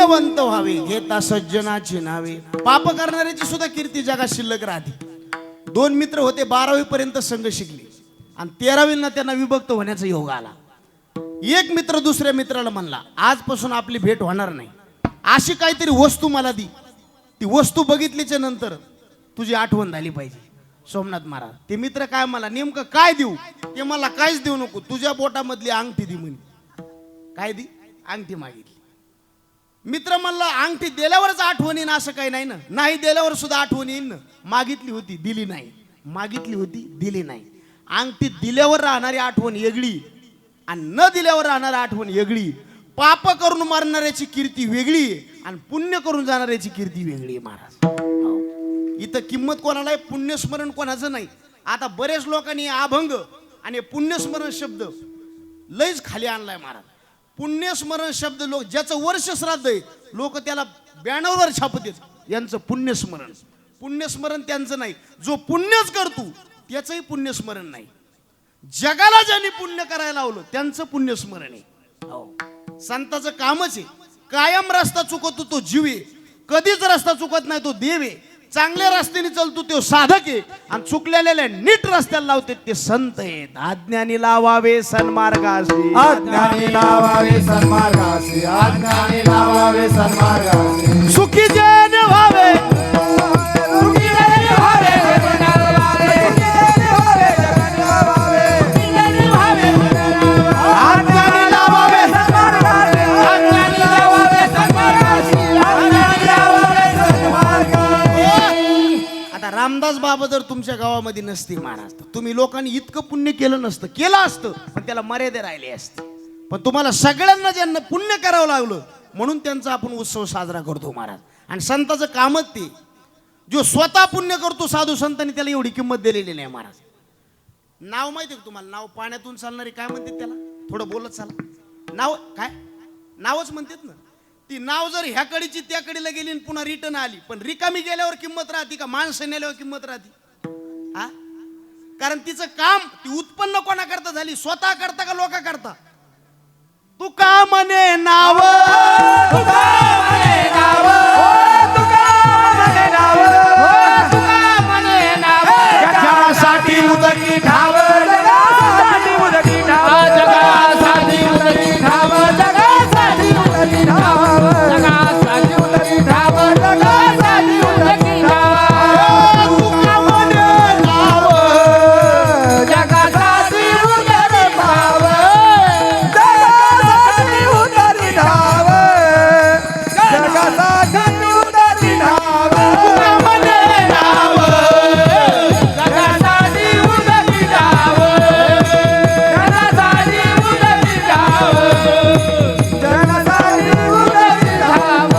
पुण्यवंत व्हावे घेता सज्जनाची नावे. पाप करणाऱ्याची सुद्धा कीर्ती जगात शिल्लक राहते. दोन मित्र होते, 12वी पर्यंत संघ शिकले आणि 13वीला त्यांना विभक्त होण्याचा योग आला. एक मित्र दुसऱ्या मित्राला म्हणला, आजपासून आपली भेट होणार नाही, अशी काहीतरी वस्तू मला दी. ती वस्तू बघितल्याच्या नंतर तुझी आठवण झाली पाहिजे. सोमनाथ महाराज, ते मित्र काय मला नेमकं काय देऊ? ते मला काहीच देऊ नको, तुझ्या बोटामधली अंगठी दी म्हणे. काय दी? अंगठी मागितली. मित्र म्हणला, अंगठी दिल्यावरच आठवण येईन असं काही नाही ना. नाही दिल्यावर सुद्धा आठवण येईन ना. मागितली होती दिली नाही, मागितली होती दिली नाही. अंगठी दिल्यावर राहणारी आठवण वेगळी आणि न दिल्यावर राहणारी आठवण वेगळी. पाप करून मारणाऱ्याची कीर्ती वेगळी आणि पुण्य करून जाणाऱ्याची कीर्ती वेगळी. महाराज, इथं किंमत कोणाला आहे, पुण्यस्मरण कोणाचं नाही. आता बरेच लोकांनी अभंग आणि पुण्यस्मरण शब्द लयच खाली आणलाय. महाराज, पुण्यस्मरण शब्द लोक ज्याचं वर्ष श्राद्ध आहे लोक त्याला बॅनरवर छापतात, यांचं पुण्यस्मरण. पुण्यस्मरण त्यांचं नाही. जो पुण्यच करतो त्याचंही पुण्यस्मरण नाही. जगाला ज्यांनी पुण्य करायला लावलं त्यांचं पुण्यस्मरण आहे. संताचं कामच आहे. कायम रस्ता चुकतो तो जीव आहे, कधीच रस्ता चुकत नाही तो देव आहे. चांगल्या रस्त्याने चालतो तो साधक आहे आणि चुकलेल्या नीट रस्त्याला लावते ते संत आहेत. अज्ञानी लावावे सन्मार्गासी, अज्ञानी लावावे सन्मार्गासी, अज्ञानी लावावे सन्मार्गासी. सुखी जन व्हावे, सुखी जन व्हावे, अज्ञानी लावावे सन्मार्गासी, अज्ञानी लावावे सन्मार्गासी, अज्ञानी लावावे सन्मार्गासी. आता रामदास बाबा जर तुमच्या गावामध्ये नसते महाराज, तर तुम्ही लोकांनी इतकं पुण्य केलं नसतं. केलं असतं पण त्याला मर्यादा राहिली असते. पण तुम्हाला सगळ्यांना ज्यांना पुण्य करावं लागलं म्हणून त्यांचा आपण उत्सव साजरा करतो महाराज. आणि संताचं कामच ते, जो स्वतः पुण्य करतो साधू संतांनी त्याला एवढी किंमत दिलेली नाही महाराज. नाव माहिती आहे का तुम्हाला? नाव पाण्यातून चालणारी काय म्हणतात त्याला? थोडं बोलत चाला. नाव काय? नावच म्हणतात ना. ती नाव जर ह्या कडीची त्या कडीला गेली आणि पुन्हा रिटर्न आली, पण रिकामी गेल्यावर किंमत राहते का माणसं नेल्यावर किंमत राहते? हा, कारण तिचं काम ती उत्पन्न कोणा करता झाली? स्वतः करता का लोका करता? तुका म्हणे नाव, तुका म्हणे नाव, तुका म्हणे नाव, तुका म्हणे नाव. जगासाठी उदकी ठाव, जगासाठी उदकी ठाव, जगासाठी उदकी ठाव, जगासाठी उदकी ठाव, जगासाठी उदकी ठाव, जगासाठी उदकी ठाव. तुका म्हणे नाव, जगासाठी उदकी ठाव, जगासाठी उदकी ठाव, जगासाठी उदकी ठाव. तुका म्हणे नाव, जगासाठी उदकी ठाव, जगासाठी उदकी ठाव, जगासाठी उदकी ठाव.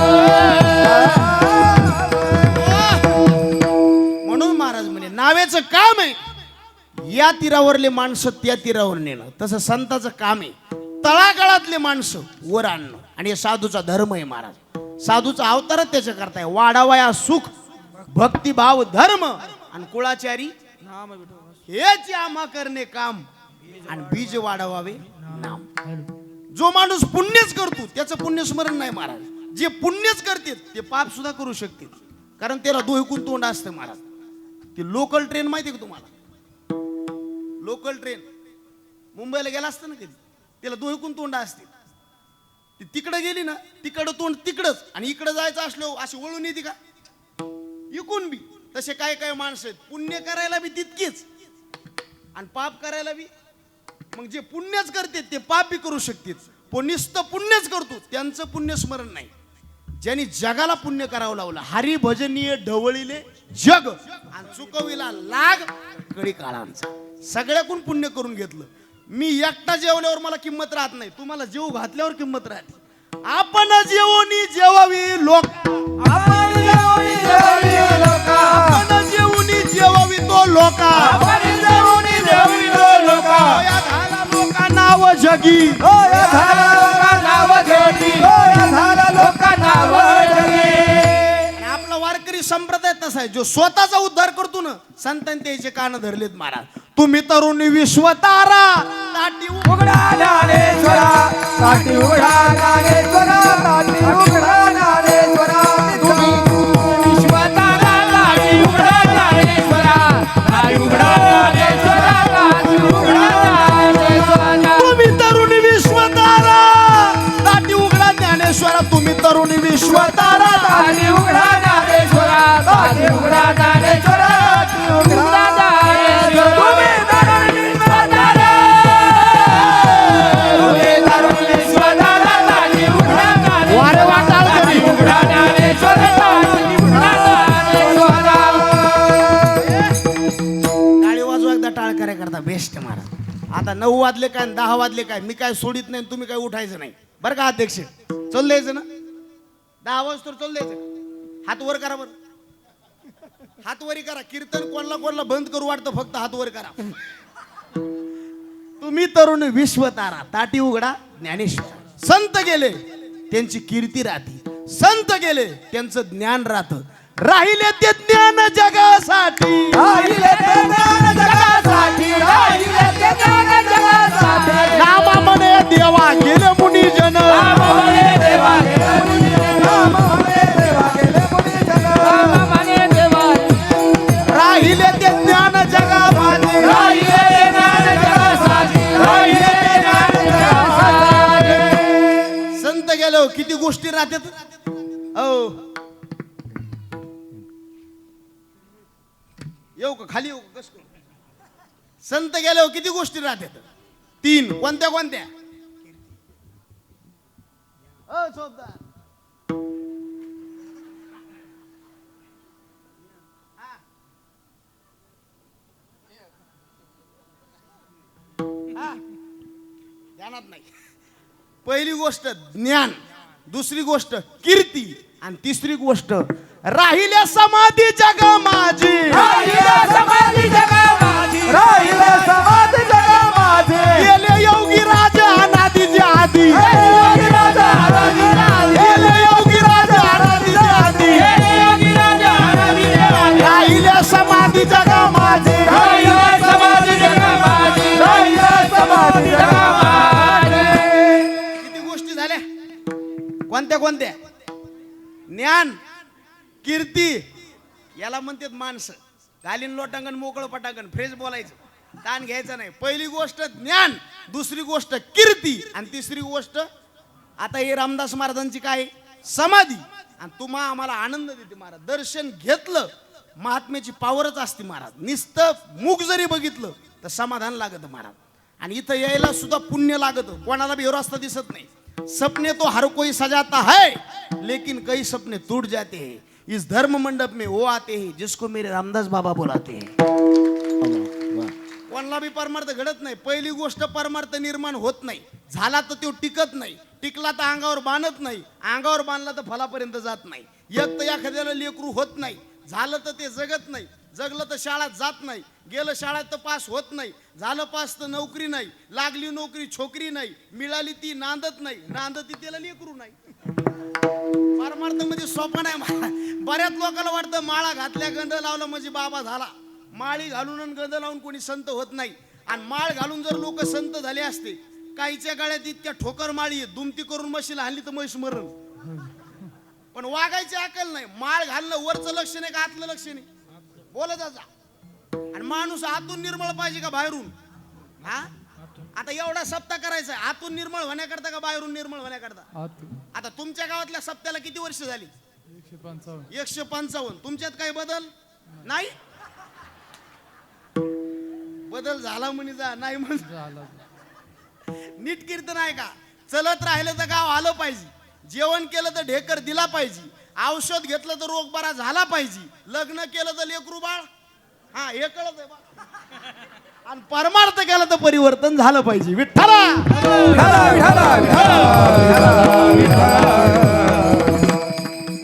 म्हणून महाराज म्हणे नावेचं काम आहे या तीरावरले माणसं त्या तीरावर नेणं. तसं संताचं काम आहे तळागाळातले माणसं वर आणणं. आणि हे साधूचा धर्म आहे महाराज. साधूचा अवतारच त्याच्या करताय. वाढावया सुख भक्तिभाव धर्म आणि कुळाचारी हेच आम्हा करणे काम आणि बीज वाढवावे नाम. जो माणूस पुण्यच करतो त्याचं पुण्यस्मरण नाही महाराज. जे पुण्यच करते ते पाप सुद्धा करू शकते, कारण त्याला दोहकून तोंड असतं महाराज. ते लोकल ट्रेन माहिती आहे का तुम्हाला? लोकल ट्रेन मुंबईला गेला असतं ना कधी, त्याला दोहकून तोंड असते. ती तिकडे गेली ना तिकडं तोंड तिकडच, आणि इकडे जायचं असलो अशी वळून येते का? इकून बी. तसे काय काय माणसं आहेत पुण्य करायला बी तितकीच आणि पाप करायला बी. मग जे पुण्यच करते ते पाप बी करू शकते. पण नुसतं पुण्यच करतो त्यांचं पुण्यस्मरण नाही. ज्यांनी जगाला पुण्य करावं लावलं, हरी भजनीय ढवळीले जग आणि चुकविला लाग कडी काळांचा. सगळ्याकडून पुण्य करून घेतलं. मी एकटा जेवल्यावर मला किंमत राहत नाही, तुम्हाला जेव घातल्यावर किंमत राहते. आपण जेवणी जेवावी लोक, आपण जेवणी जेवावी लोका, आपण जेवणी जेवावी तो लोका, आपण जेवणी जेवावी तो लोका. होया झाला लोका नाव जगी, होय झाला लोका नाव जगी, होय झाला लोका नाव जगी. आणि आपला वारकरी संप्रदाय तसा आहे, जो स्वतःचा उद्धार करतो ना संतांनी त्याचे कान धरलेत महाराज. तुम्ही तरुण विश्वतारा ताटी उघडा ज्ञानेश्वरा, ताटी उघडा ज्ञानेश्वरा, ताटी उघडा ज्ञानेश्वरा तुम्ही तरुणी विश्वतारा दाढी उघडा ज्ञानेश्वरा दाढी उघडा ज्ञानेश्वरा दाढी उघडा ज्ञानेश्वरा तुम्ही तरुणी विश्वतारा तुम्ही तरुणी विश्वतारा दाढी उघडा ज्ञानेश्वरा वारे वाटाळ दाढी उघडा ज्ञानेश्वरा दाढी उघडा ज्ञानेश्वरा टाळी वाजवा एकदा टाळ कार्य करता बेस्ट महाराज. आता 9 वाजले काय 10 वाजले काय मी काय सोडित नाही तुम्ही काय उठायचं नाही बरं का अध्यक्ष. चल द्यायचं ना 10 वाजता चल द्यायचं. हात वर करा बरं. हात वरी करा. कीर्तन कोणला बंद करू वाटतं फक्त हात वर करा. तुम्ही तरुण विश्वतारा ताटी उघडा ज्ञानेश्वर. संत गेले त्यांची कीर्ती राहते. संत गेले त्यांचं ज्ञान राहतं. राहिले ते ज्ञान जगासाठी राहिले ते ज्ञान जगासाठी राहिले ते ज्ञान जगासाठी नामा म्हणे देवा गेले मुनी जन राममने देवा गेले मुनी जन राममने देवा गेले मुनी जन राममने देवा राहिले ते ज्ञान जगासाठी राहिले ते ज्ञान जगासाठी राहिले ते ज्ञान जगासाठी संत गेलो किती गोष्टी राहतात. हो येऊ का खाली येऊ का? कस करू? संत गेल्यावर किती गोष्टी राहतात. 3 कोणत्या कोणत्या चोपदार ध्यानात नाही. पहिली गोष्ट ज्ञान, दुसरी गोष्ट कीर्ती आणि तिसरी गोष्ट राहिल्या समाधी जगा माझी राहिले समाधी जगा माझी राहिले समाधी जगा माझी गेले योगी राजा अनादीचे आधी योगी राजा हराजी राजी गेले योगी राजा अनादीचे आधी योगी राजा हराजी राजी राहिल्या समाधी जगा माझी राहिले समाधी जगा माझी राहिले समाधी जगा माझी किती गोष्टी झाल्या. कोणत्या कोणत्या ज्ञान कीर्ती याला म्हणतात माणसं. घालीन लोटांगण मोकळं पटांगण फ्रेश बोलायचं ताण घ्यायचं नाही. पहिली गोष्ट ज्ञान, दुसरी गोष्ट कीर्ती आणि तिसरी गोष्ट आता हे रामदास महाराजांची काय समाधी. आणि तुम्हा आम्हाला आनंद देते महाराज. दर्शन घेतलं महात्म्याची पावरच असते महाराज. नुसतं मुख जरी बघितलं तर समाधान लागतं महाराज. आणि इथं यायला सुद्धा पुण्य लागतं. कोणाला भी रस्ता दिसत नाही. सपने तो हर कोई सजाता है लेकिन कई सपने टूट जाते हैं. इस धर्म मंडप में वो आते हैं जिसको मेरे रामदास बाबा बुलाते हैं. कोणाला भी परमार्थ घडत नाही. पहिली गोष्ट परमार्थ निर्माण होत नाही. झाला तर तो टिकत नाही. टिकला तर अंगावर बांधत नाही. अंगावर बांधला तर फलापर्यंत जात नाही. एक तर एखाद्याला लेकरू होत नाही. झालं तर ते जगत नाही. जगलं तर शाळेत जात नाही. गेलं शाळेत तर पास होत नाही. झालं पास तर नोकरी नाही. लागली नोकरी छोकरी नाही. मिळाली ती नांदत नाही. नांदती त्याला लेकरू नाही. परमार्थ म्हणजे सोपं नाही. बऱ्याच लोकांना वाटतं माळा घातल्या गंध लावलं म्हणजे बाबा झाला. माळी घालून आणि गंध लावून कोणी संत होत नाही. आणि माळ घालून जर लोक संत झाले असते काहीच्या गाड्यात इतक्या ठोकर माळी आहे दुमती करून म्हशीला हल्ली तर म्हैस मरण. पण वागायची अकल नाही. माळ घालणं वरचं लक्ष नाही का आतलं लक्ष नाही. बोलत जा. आणि माणूस आतून निर्मळ पाहिजे का बाहेरून. हा आता एवढा सप्ताह करायचा आतून निर्मळ होण्याकरता का बाहेरून निर्मळ होण्याकरता. आता तुमच्या गावातल्या सप्त्याला किती वर्ष झाली. 155. तुमच्यात काही बदल नाही. बदल झाला म्हणे जा नाही म्हण. नीट कीर्तन आहे का. चलत राहिलं तर गाव आलं पाहिजे. जेवण केलं तर ढेकर दिला पाहिजे. औषध घेतलं तर रोग बरा झाला पाहिजे. लग्न केलं तर लेकरू बाळ हा हे कळत आहे बा. आणि परमार्थ केलं तर परिवर्तन झालं पाहिजे. विठ्ठला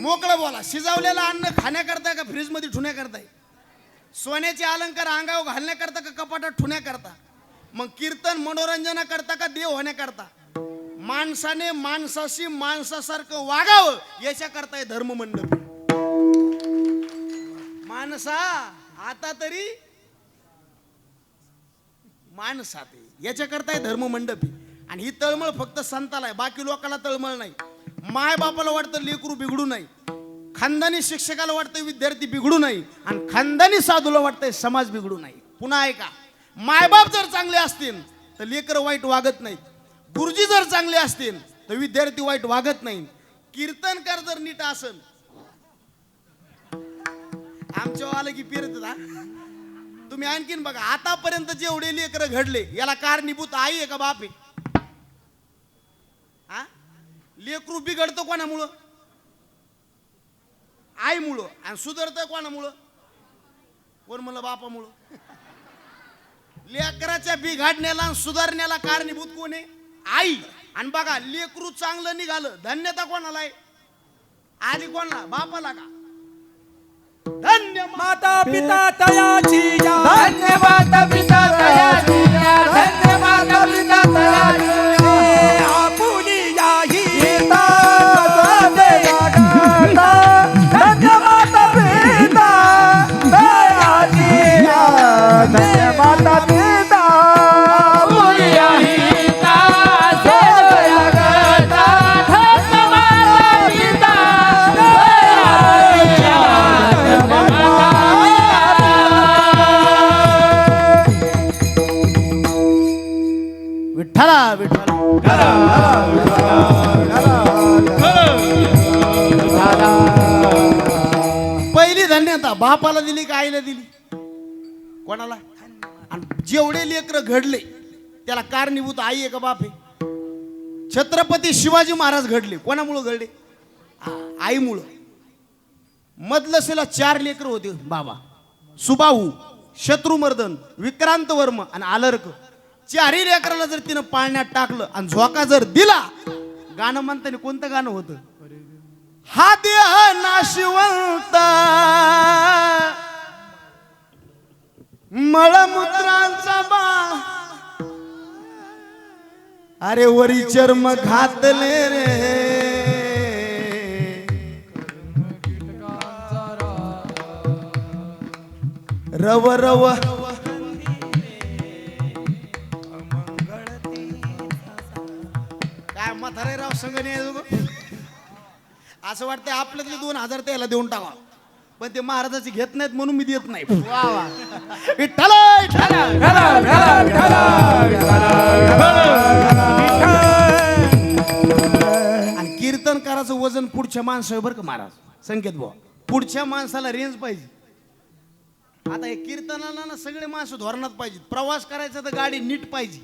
मोकळं बोला. शिजवलेलं अन्न खाण्याकरता का फ्रीज मध्ये ठेवण्याकरता. सोन्याचे अलंकार अंगावर घालण्याकरता का कपाटात ठेवण्याकरता. मग कीर्तन मनोरंजनाकरता का देव होण्याकरता. माणसाने माणसाशी माणसासारखं वागावं याच्याकरता हे धर्म मंडप. माणसा आता तरी माणसात याच्याकरता धर्म मंडप. आणि ही तळमळ फक्त संताला आहे. बाकी लोकांना तळमळ नाही. माय बापाला वाटतं लेकरू बिघडू नाही. खानदानी शिक्षकाला वाटतं विद्यार्थी बिघडू नाही. आणि खानदानी साधूला वाटतंय समाज बिघडू नाही. पुन्हा ऐका. मायबाप जर चांगले असतील तर लेकर वाईट वागत नाहीत. गुरुजी जर चांगले असतील तर विद्यार्थी वाईट वागत नाही. कीर्तनकार जर नीट असन, आमच्या आलं की फिरत हा. तुम्ही आणखीन बघा, आतापर्यंत जेवढे लेकरं घडले याला कारणीभूत आई आहे का बाप आहे? हा, लेकरू बिघडतं कोणामुळं? आईमुळं. आणि सुधारतं कोणामुळं? कोण म्हणलं? बापामुळं. लेकराच्या बिघाडण्याला आणि सुधारण्याला कारणीभूत कोण आहे? आई. आणि बघा, लेकरू चांगलं निघालं, धन्यता कोणाला आहे? आली कोणाला? बापाला का? धन्य माता पिता तयाची या, धन्य माता पिता तयाची या, धन्य माता पिता तयाची या. आपुनी या गीता धन्य माता पिता तयाची या, धन्य माता पिता. आपुनी या गीता धन्य माता पिता तयाची या. विठ्ठला विठ्ठला. पहिली धन्यता बापाला दिली का आईला दिली? कोणाला? आणि जेवढे लेकर घडले त्याला कारणीभूत आई आहे का बाप आहे? छत्रपती शिवाजी महाराज घडले कोणामुळं घडले? आईमुळं. मदलसेला 4 लेकर होते बाबा, सुबाहू, शत्रुमर्दन, विक्रांत वर्म आणि आलर्क. 4ही लेकराला जर तिनं पाळण्यात टाकलं आणि झोका जर दिला, गाणं म्हणताना कोणतं गाणं होतं? हा देह नाशिवंत मळमूत्रांचा बा, अरे वरी चर्म घातले रे रव रव. काय म्हातारे राव संग नाही. असं वाटतंय आपल्यातले 2000 त्याला देऊन टाका, पण ते महाराजाची घेत नाहीत म्हणून मी देत नाही. वा वा. विठ्ठल आणि कीर्तनकाराचं वजन पुढच्या माणसावर बरं का महाराज. संकेत भाऊ, पुढच्या माणसाला रेंज पाहिजे. आता हे कीर्तनाला ना सगळे माणसं धोरणात पाहिजे. प्रवास करायचा तर गाडी नीट पाहिजे,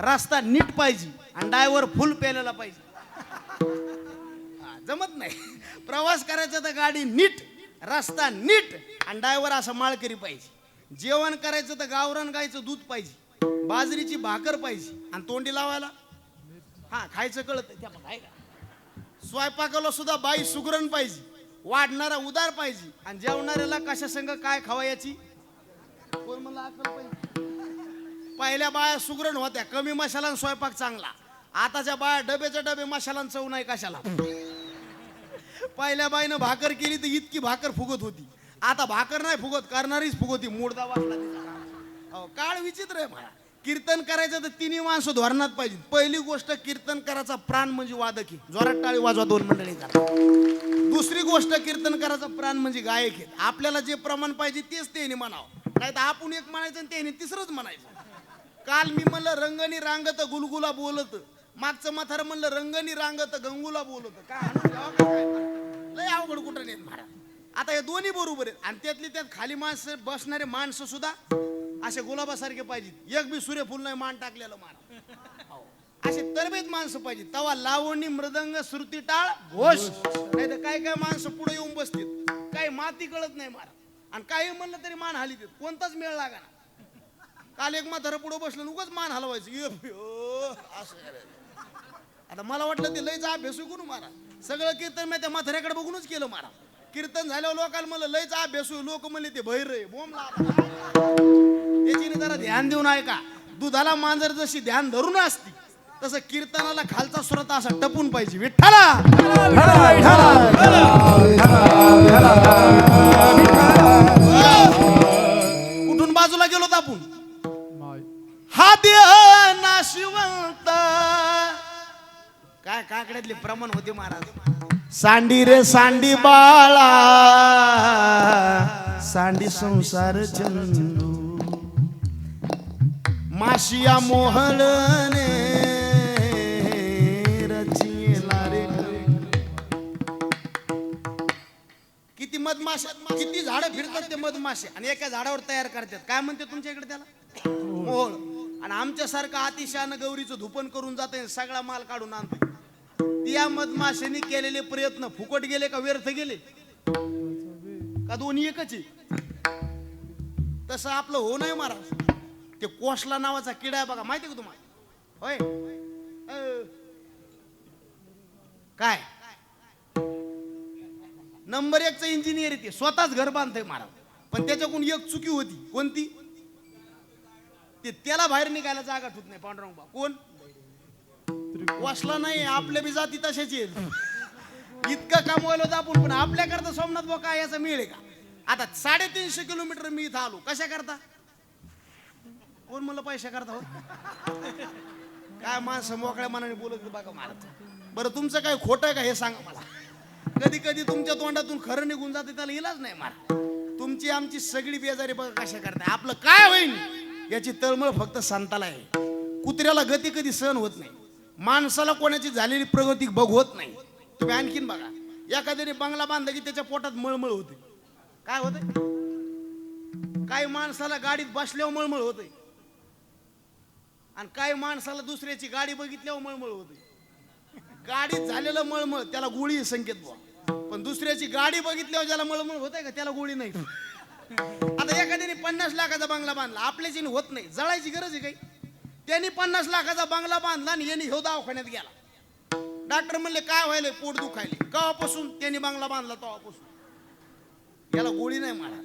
रस्ता नीट पाहिजे आणि ड्रायव्हर फुल पेलेला पाहिजे. जमत नाही. प्रवास करायचा तर गाडी नीट, रस्ता नीट आणि ड्रायव्हर असा माळकरी पाहिजे. जेवण करायचं तर गावरान गायचं दूध पाहिजे, बाजरीची भाकर पाहिजे आणि तोंडी लावायला हा खायचं कळत त्या आहे का. स्वयंपाकाला सुद्धा बाई सुगरण पाहिजे, वाढणारा उदार पाहिजे आणि जेवणाऱ्याला कशा संग काय खावा याची कोण मला अक्कल पाहिजे. पहिल्या बाया सुगरण होत्या, कमी मसाला आणि स्वयंपाक चांगला. आताच्या बाया डब्याच्या डबे मसाला चव नाही कशाला. पहिल्या बाईनं भाकर केली तर इतकी भाकर फुगत होती, आता भाकर नाही फुगत, करणारीच फुगती. मोडदा वाटला तिचा. काळ विचित्र आहे मला. कीर्तन करायचं तर 3 माणसं धोरणात पाहिजे. पहिली गोष्ट, कीर्तनकाराचा प्राण म्हणजे वादक आहे, जोरात टाळी वाजवा 2 मंडळी करा. दुसरी गोष्ट, कीर्तनकाराचा प्राण म्हणजे गायक आहे. आपल्याला जे प्रमाण पाहिजे तेच त्याने म्हणावं, नाही तर आपण एक म्हणायचं आणि त्याने तिसरंच म्हणायचं. काल मी म्हणलं रंगणी रांगत गुलगुला बोलत, मागचं म्हातारं म्हणलं रंगणी रांगत गंगूला बोलत. काय लय अवघड कुठं नाही महाराज. आता हे दोन्ही बरोबर आहेत आणि त्यातली त्यात खाली माणसं बसणारे माणसं सुद्धा असे गुलाबासारखे पाहिजेत. एक बी सूर्यफूल नाही मान टाकलेलं महाराज. असे तरबेत माणसं पाहिजे. तवा लावणी मृदंग श्रुती टाळ घोष. नाही तर काय काय माणसं पुढे येऊन बसतील, काही माती कळत नाही महाराज. आणि काही म्हणलं तरी मान हाली देत, कोणताच मेळ लागा ना. काल एक म्हातारं पुढे बसलं, उगाच मान हलवायचं असं. आता मला वाटलं ते लयच अभ्यासू करू महाराज. सगळं कीर्तन मी त्या म्हाताऱ्याकडे बघूनच केलं महाराज. कीर्तन झाल्यावर लोकांना म्हणलं लयच अभ्यासू, लोक म्हणले ते बहिर रे बोंबला. त्याची जरा ध्यान देऊन ऐका. दुधाला मांजर जशी ध्यान धरून असती तसं कीर्तनाला खालचा स्रोत असा टपून पाहिजे. विठ्ठला कुठून बाजूला गेलो आपण. हा देह नाशिवंत. काय काकड्यातले प्रमाण होते महाराज. सांडी रे सांडी बाळा, सांडी संसार चंदू, माशिया मोहळने रची मधमाशा किती झाडं फिरतात ते मधमाशे आणि एका झाडावर तयार करतात. काय म्हणते तुमच्या इकडे त्याला? मोहोळ. आणि आमच्यासारखं अतिशयानं गौरीचं धुपन करून जाते, सगळा माल काढून आणते. त्या मधमाशांनी केलेले प्रयत्न फुकट गेले का व्यर्थ गेले? का दोन्ही एकच आहे? तसं आपलं हो नाही महाराज. ते कोसला नावाचा किडा आहे बघा, माहिती का तुम्हाला? होय काय नंबर 1चं इंजिनियर आहे ते, स्वतःच घर बांधतंय महाराज. पण त्याच्याकडून एक चुकी होती. कोणती? ते त्याला बाहेर निघायला जागा ठेवत नाही. पांडुरंग बा कोण वाचला नाही. आपल्या बी जाती तशाची आहेत. इतकं कमवायला होतं आपण, पण आपल्याकरता सोमनाथ भाऊ काय याचा मिळेल का? आता 350 किलोमीटर मी इथं आलो कशा करता? कोण म्हणलं पैशा करता हो? काय माणसं मोकळ्या मनाने बोलत बघा महाराज. बरं तुमचं काय खोटं आहे का हे सांगा मला. कधी कधी तुमच्या तोंडातून खरं निघून जाते, त्याला इलाज नाही महाराज. तुमची आमची सगळी बेजारी बघा कशा करताय. आपलं काय होईल याची तळमळ फक्त संताला आहे. कुत्र्याला गती कधी सहन होत नाही. माणसाला कोणाची झालेली प्रगती बघवत नाही. तुम्ही आणखीन बघा, एखाद्याने बंगला बांधला की त्याच्या पोटात मळमळ होते. काय होते? काही माणसाला गाडीत बसल्यावर मळमळ होते आणि काही माणसाला दुसऱ्याची गाडी बघितल्यावर मळमळ होते. गाडीत झालेलं मळमळ त्याला गोळी संकेत बुवा, पण दुसऱ्याची गाडी बघितल्यावर ज्याला मळमळ होते का त्याला गोळी नाही. आता एखाद्याने 50 लाखाचा बंगला बांधला, आपल्याची होत नाही, जळायची गरज आहे काही? त्यांनी 50 लाखाचा बंगला बांधला आणि यांनी ह्यो दवाखान्यात गेला. डॉक्टर म्हणले काय व्हायलंय? पोट दुखायले. केव्हापासून त्यांनी बंगला बांधला तेव्हापासून. याला गोळी नाही महाराज,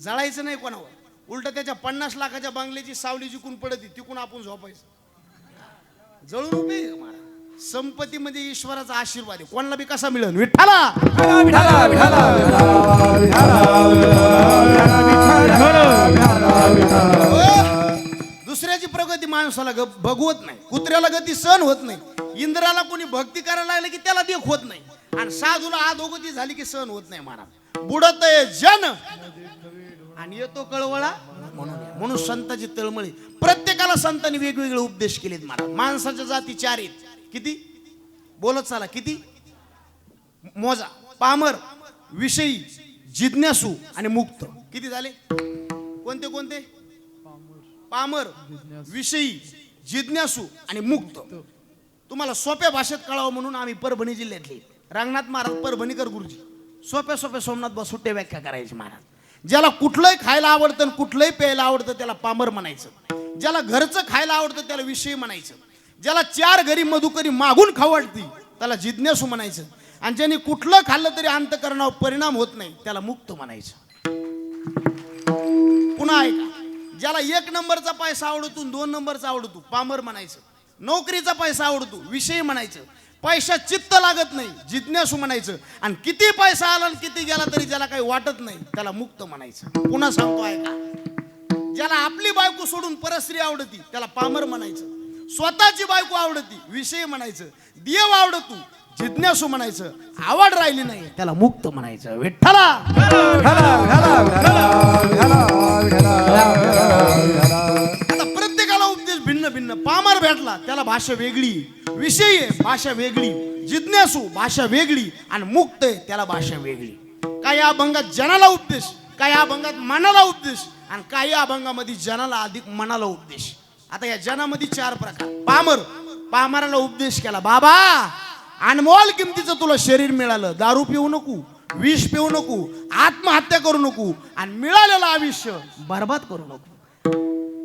जळायचं नाही कोणावर. उलट त्याच्या 50 लाखाच्या बंगल्याची सावली जिकून पडती, तिकून आपण झोपायचं. जळून उपयोग महाराज. संपत्ती म्हणजे ईश्वराचा आशीर्वाद आहे. कोणाला बी कसा मिळेल? विठ्ठला दुसऱ्याची प्रगती माणसाला बघवत नाही. कुत्र्याला गती सहन होत नाही. इंद्राला कोणी भक्ती करायला लागले की त्याला देख होत नाही. आणि साधूला अधोगती झाली की सहन होत नाही महाराज. बुडत जन आणि येतो कळवळा म्हणून संतांची तळमळी. प्रत्येकाला संतांनी वेगवेगळे उपदेश केलेत महाराज. माणसाच्या जाती 4 आहेत. किती? बोलत चाला किती? मोजा. पामर, विषयी, जिज्ञासू आणि मुक्त. किती झाले? कोणते कोणते? पामर, विषयी, जिज्ञासू आणि मुक्त. तुम्हाला सोप्या भाषेत कळावं म्हणून आम्ही परभणी जिल्ह्यातले रंगनाथ महाराज परभणीकर गुरुजी सोप्या सोप्या सोमनाथ बा सुट्टे व्याख्या करायची महाराज. ज्याला कुठलंही खायला आवडतं कुठलंही प्यायला आवडतं त्याला पामर म्हणायचं. ज्याला घरचं खायला आवडतं त्याला विषयी म्हणायचं. ज्याला 4 घरी मधुकरी मागून खाऊ वाटती त्याला जिज्ञासू म्हणायचं. आणि ज्यांनी कुठलं खाल्लं तरी अंतःकरणावर परिणाम होत नाही त्याला मुक्त म्हणायचं. पुन्हा ऐका, ज्याला 1 नंबरचा पैसा आवडतो 2 नंबरचा आवडतो पामर म्हणायचं. नोकरीचा पैसा आवडतो विषयी म्हणायचं. पैसा चित्त लागत नाही जिज्ञासू म्हणायचं. आणि किती पैसा आला आणि किती गेला तरी ज्याला काही वाटत नाही त्याला मुक्त म्हणायचं. पुन्हा सांगतो ऐका, ज्याला आपली बायको सोडून परस्त्री आवडती त्याला पामर म्हणायचं. स्वतःची बायको आवडती विषय म्हणायचं. देव आवडतो जिज्ञासू म्हणायचं. आवड राहिली नाही त्याला मुक्त म्हणायचं. विठ्ठला आता प्रत्येकाला उपदेश भिन्न भिन्न. पामर भेटला त्याला भाषा वेगळी, विषयी आहे भाषा वेगळी, जिज्ञासू भाषा वेगळी आणि मुक्त आहे त्याला भाषा वेगळी. काही अभंगात जनाला उपदेश, काही अभंगात मनाला उपदेश आणि काही अभंगामध्ये जनाला अधिक मनाला उपदेश. आता या जनामध्ये 4 प्रकार. पामर, पामराला उपदेश केला, बाबा अनमोल किमतीचं तुला शरीर मिळालं, दारू पिऊ नको, विष पिऊ नको, आत्महत्या करू नको आणि मिळालेलं आयुष्य बर्बाद करू नको.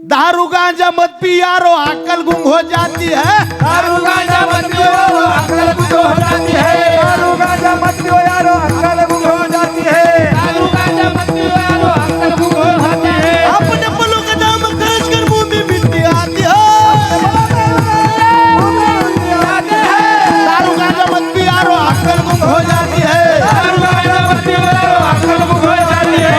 दारू गांजा मत पी यारो अक्कल गुम हो जाती है. दारू गांजा मत पियो यारो अक्कल गुम हो जाती है. दारू गांजा मत पियो यारो अक्कल गुम हो जाती है. दारू गांजा मत पियो यारो अक्कल गुम हो जाती है. अपने पलों का दाम खर्च कर मुंह में मिट्टी आती है. दारू गांजा मत पी यारो अक्कल गुम हो जाती है. दारू गांजा मत पियो यारो अक्कल गुम हो जाती है.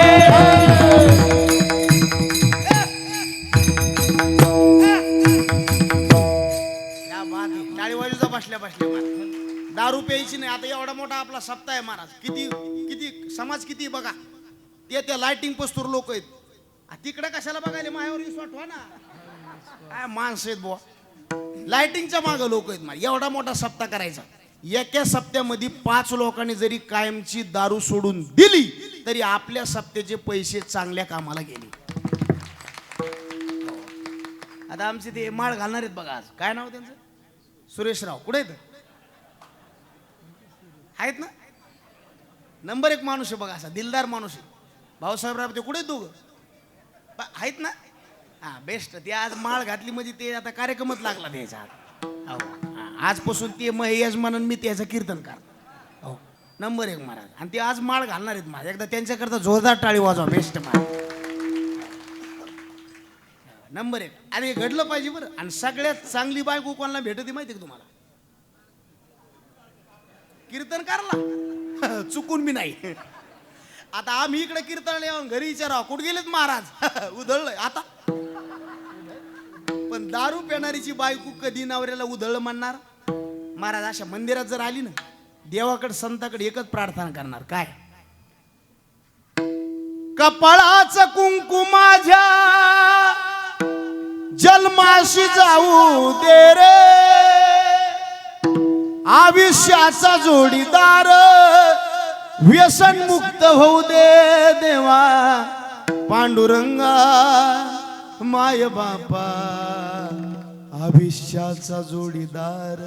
बसल्या बसल्या महाराज दारू प्यायची नाही. आता एवढा मोठा आपला सप्ताह आहे महाराज. किती किती समाज किती बघा. त्या लाइटिंग पस्तूर लोक आहेत. तिकडे कशाला बघायला मायावर विश्वास ठेवा ना. काय माणसं आहेत बुवा. लाइटिंगच्या मागं लोक आहेत. एवढा मोठा सप्ताह करायचा एका सप्त्यामध्ये 5 लोकांनी जरी कायमची दारू सोडून दिली तरी आपल्या सप्त्याचे पैसे चांगल्या कामाला गेले. आता आमचे ते माळ घालणार आहेत बघा आज. काय नाव त्यांचं? सुरेशराव. कुठे आहेत ना? नंबर 1 माणूस आहे बघा, असा दिलदार माणूस आहे. भाऊसाहेबराव ते कुठे दोघं आहेत ना? हा बेस्ट. ते आज माळ घातली म्हणजे ते आता कार्यक्रमच लागला द्यायचा. आजपासून ते यजमानन मी त्याचं कीर्तन करतो. हो नंबर 1 महाराज. आणि ते आज माळ घालणार आहेत महाराज. एकदा त्यांच्याकरता जोरदार टाळी वाजवा. बेस्ट महाराज. नंबर 1. आणि घडलं पाहिजे बरं. आणि सगळ्यात चांगली बायको कोणाला भेटते माहिती का तुम्हाला? कीर्तन करला चुकून मी नाही. आता आम्ही इकडे कीर्तन येऊन घरी विचारावं कुठे गेलेत महाराज उधळलंय आता. पण दारू पिणारीची बायको कधी नवऱ्याला उधळलं म्हणणार? महाराज अशा मंदिरात जर आली ना, देवाकडे संताकडे एकच प्रार्थना करणार. काय? कपाळाचं कुंकू माझ्या जन्माशी जाऊ दे रे, आयुष्याचा जोडीदार व्यसन मुक्त होऊ दे देवा. पांडुरंगा माय बापा, आयुष्याचा जोडीदार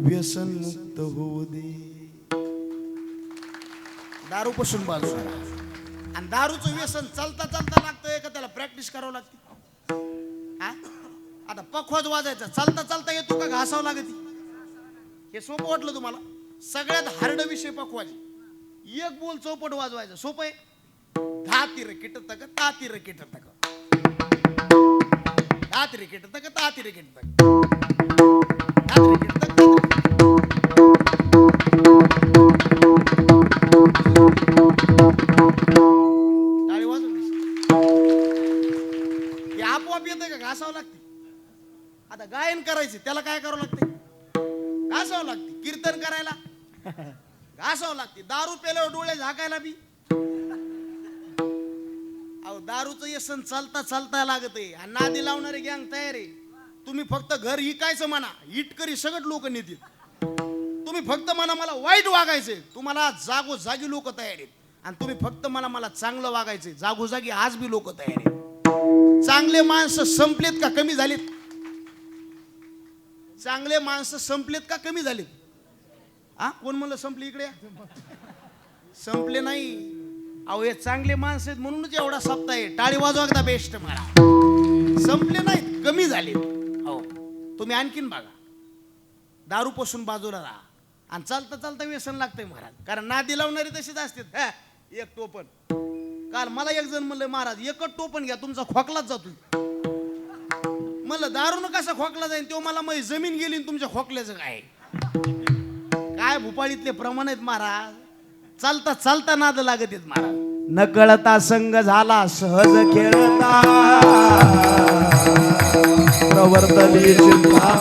व्यसन मुक्त होऊ दे. दारू पासून बाजूला. आणि दारूचं व्यसन चालता चालता लागतंय का त्याला प्रॅक्टिस करावं लागते? आता पखवाज वाजायचा चालता चालता येतो का घासावं लागते? हे सोपं वाटलं तुम्हाला? सगळ्यात हार्ड विषय पखवाज. एक बोल चौपट वाजवायचा सोपं आहे. धा तिरकिट तक ता तिरकिट तक, धा तिरकिट तक ता तिरकिट तक, धा तिरकिट तक. टाळी वाजवून हे आपोआप येतंय का घासावं लागते? आता गायन करायचे त्याला काय करावं लागते? घासावं लागते. कीर्तन करायला घासावं लागते. दारू पेल्यावर डोळे झाकायला बी अहो दारूचं व्यसन चालता चालता लागत आहे. आणि नादी लावणारे गँग तयार आहे. तुम्ही फक्त घर इकायचं म्हणा, इटकरी सगळं लोक नेतील. तुम्ही फक्त म्हणा मला वाईट वागायचंय, तुम्हाला जागोजागी लोक तयार आहेत. आणि तुम्ही फक्त मला चांगलं वागायचंय, जागोजागी आज बी लोक तयार आहेत. चांगले माणसं संपलेत का कमी झालेत? चांगले माणसं संपलेत का कमी झालेत? कोण म्हणलं संपले? इकडे संपले नाही. अहो हे चांगले माणसं आहेत म्हणूनच एवढा सप्ताह आहे. टाळी वाजवा एकदा बेस्ट मला. संपले नाहीत, कमी झाले. हो तुम्ही आणखीन बघा. दारू पासून बाजूला राहा. आणि चालता चालता व्यसन लागतंय महाराज. कारण नादी लावणारे तसेच असतात. एक टोपण. काल मला एक जण म्हणलं महाराज एकच टोपण घ्या तुमचा खोकलाच जातोय. म्हणलं दारूनं कसा खोकला जाईल? तो मला मग जमीन गेली तुमच्या खोकल्याचं काय? काय भूपाळीतले प्रमाण आहेत महाराज. चालता चालता नाद लागत आहेत महाराज. न कळता संग झाला सहज खेळता, प्रवर्तली चिंता